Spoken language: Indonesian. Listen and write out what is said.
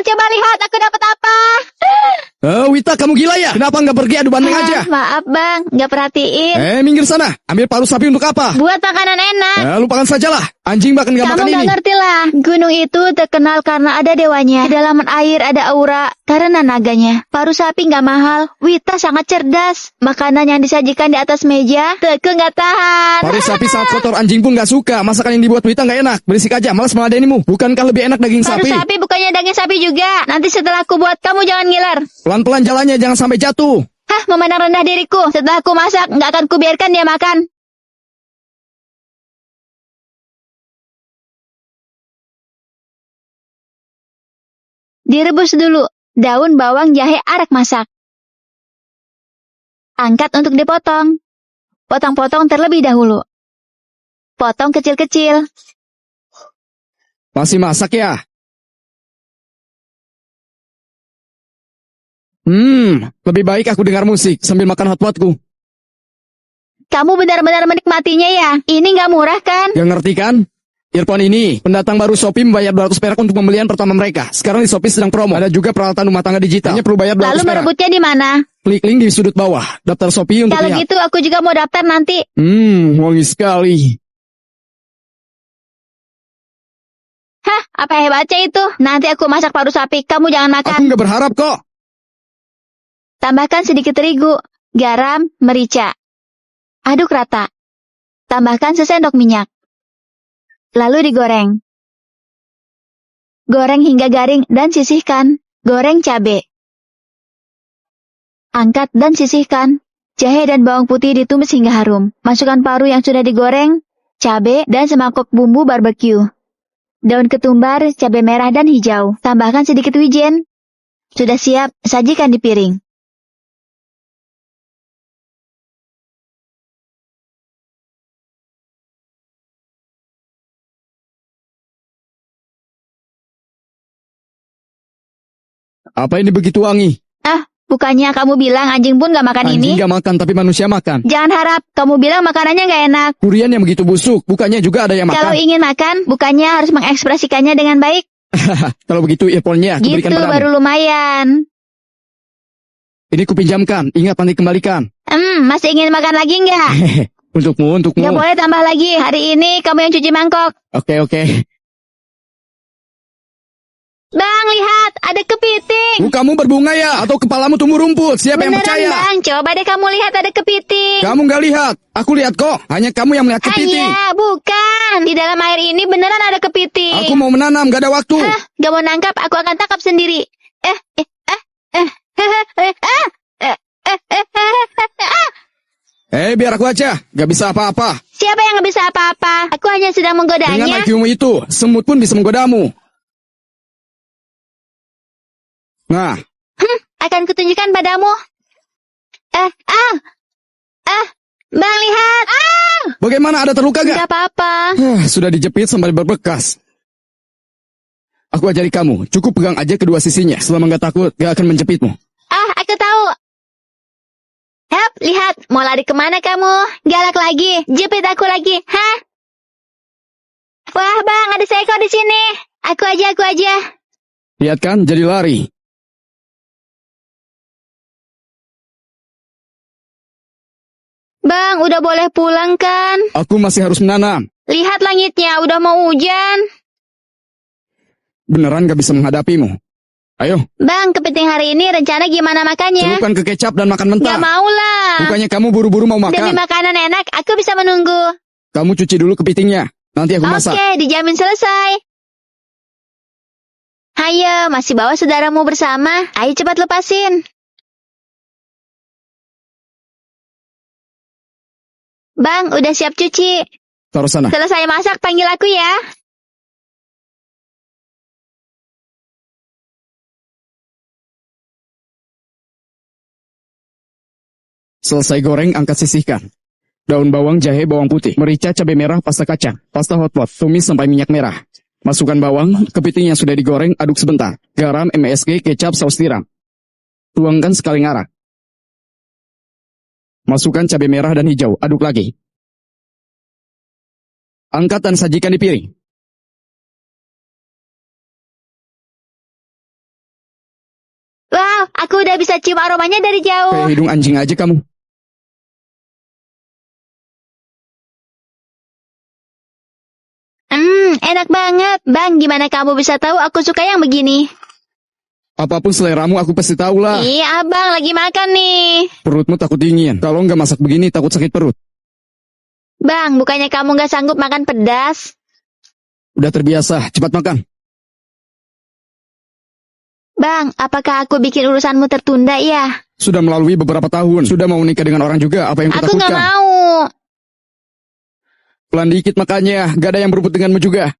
coba lihat aku dapat apa. Wita, kamu gila ya? Kenapa nggak pergi adu banteng aja? Maaf bang, nggak perhatiin. Minggir sana. Ambil paru sapi untuk apa? Buat makanan enak. Lupakan sajalah. Anjing bahkan nggak makan Kamu ini. nggak ngerti lah. Gunung itu terkenal karena ada dewanya. Kedalaman air ada aura karena naganya. Paru sapi nggak mahal. Wita sangat cerdas. Makanan yang disajikan di atas meja, Teke nggak tahan. Paru sapi sangat kotor. Anjing pun nggak suka. Masakan yang dibuat Wita nggak enak. Berisik aja. Malas meladenimu. Bukankah lebih enak daging Paru sapi? sapi bukannya daging sapi juga. Nanti setelah aku buat, kamu jangan ngiler. Pelan-pelan jalannya, jangan sampai jatuh. Hah, memandang rendah diriku. Setelah aku masak, nggak akan kubiarkan dia makan. Direbus dulu. Daun, bawang, jahe, arak masak. Angkat untuk dipotong. Potong-potong terlebih dahulu. Potong kecil-kecil. Masih masak ya? Lebih baik aku dengar musik sambil makan hotpotku. Kamu benar-benar menikmatinya ya? Ini nggak murah kan? Gak ngerti kan? Earphone ini, pendatang baru Shopee membayar 200 perak untuk pembelian pertama mereka. Sekarang di Shopee sedang promo. Ada juga peralatan rumah tangga digital. Hanya perlu bayar 200 Lalu perak. merebutnya di mana? Klik link di sudut bawah. Daftar Shopee untuk Kalau lihat. gitu aku juga mau daftar nanti. Wangi sekali. Hah, apa hebatnya itu? Nanti aku masak paru sapi, kamu jangan makan. Aku nggak berharap kok. Tambahkan sedikit terigu, garam, merica. Aduk rata. Tambahkan sesendok minyak. Lalu digoreng. Goreng hingga garing dan sisihkan. Goreng cabai. Angkat dan sisihkan. Jahe dan bawang putih ditumis hingga harum. Masukkan paru yang sudah digoreng, cabai, dan semangkok bumbu barbeque. Daun ketumbar, cabai merah dan hijau. Tambahkan sedikit wijen. Sudah siap, sajikan di piring. Apa ini begitu wangi? Bukannya kamu bilang anjing pun gak makan Anjing ini? nggak makan, tapi manusia makan. Jangan harap, kamu bilang makanannya gak enak. Durian yang begitu busuk, bukannya juga ada yang Kalau makan? ingin makan, bukannya harus mengekspresikannya dengan baik? Kalau begitu earphone-nya aku Gitu berikan padamu. baru lumayan. Ini kupinjamkan, ingat nanti kembalikan. Masih ingin makan lagi nggak? Untukmu. Nggak boleh tambah lagi. Hari ini kamu yang cuci mangkok. Oke. Bang, lihat, ada kepiting. Kamu berbunga ya? Atau kepalamu tumbuh rumput? Siapa yang Beneran, percaya? Bang, coba deh kamu lihat ada kepiting. Kamu nggak lihat. Aku lihat kok. Hanya kamu yang melihat kepiting. Hanya, bukan. Di dalam air ini beneran ada kepiting. Aku mau menanam, gak ada waktu. Gak mau nangkap, aku akan tangkap sendiri. Biar aku aja. Gak bisa apa-apa. Siapa yang nggak bisa apa-apa? Aku hanya sedang Dengan menggodanya. IQ-mu itu, semut pun bisa menggodamu. Nah, Akan kutunjukkan padamu. Bang, lihat. bagaimana, ada terluka gak? Gak apa-apa. Sudah dijepit sampai berbekas. Aku ajari kamu, cukup pegang aja kedua sisinya. Selama gak takut, gak akan menjepitmu. Aku tahu. Hap, lihat. Mau lari kemana kamu? Galak lagi. Jepit aku lagi. Hah? Wah, Bang, ada seekor di sini. Aku aja. Lihat kan, jadi lari. Bang, udah boleh pulang kan? Aku masih harus menanam. Lihat langitnya, udah mau hujan. Beneran gak bisa menghadapimu. Ayo, Bang, kepiting hari ini rencana gimana makannya? celupkan ke kecap dan makan mentah. Gak mau lah. Bukannya kamu buru-buru mau Demi makan. makanan enak, aku bisa menunggu. Kamu cuci dulu kepitingnya. Nanti aku masak. Oke, dijamin selesai. Hayo, masih bawa saudaramu bersama. Ayo cepat lepasin. Bang, udah siap cuci. Taruh sana. Selesai masak, panggil aku ya. Selesai goreng, angkat sisihkan. Daun bawang, jahe, bawang putih, merica, cabai merah, pasta kacang, pasta hotpot, tumis sampai minyak merah. Masukkan bawang, kepiting yang sudah digoreng, aduk sebentar. Garam, MSG, kecap, saus tiram. Tuangkan sekali ngarak. Masukkan cabai merah dan hijau, aduk lagi. Angkat dan sajikan di piring. Aku udah bisa cium aromanya dari jauh. Kayak hidung anjing aja kamu. Enak banget. Bang, gimana kamu bisa tahu aku suka yang begini? Apapun seleramu aku pasti tahu lah. Iya, abang lagi makan nih. Perutmu takut dingin. Kalau nggak masak begini takut sakit perut. Bang, bukannya kamu nggak sanggup makan pedas? Udah terbiasa, cepat makan. Bang, apakah aku bikin urusanmu tertunda ya? Sudah melalui beberapa tahun. Sudah mau menikah dengan orang juga, apa yang Aku nggak kutakutkan? mau. Pelan dikit makanya, gak ada yang berebut denganmu juga.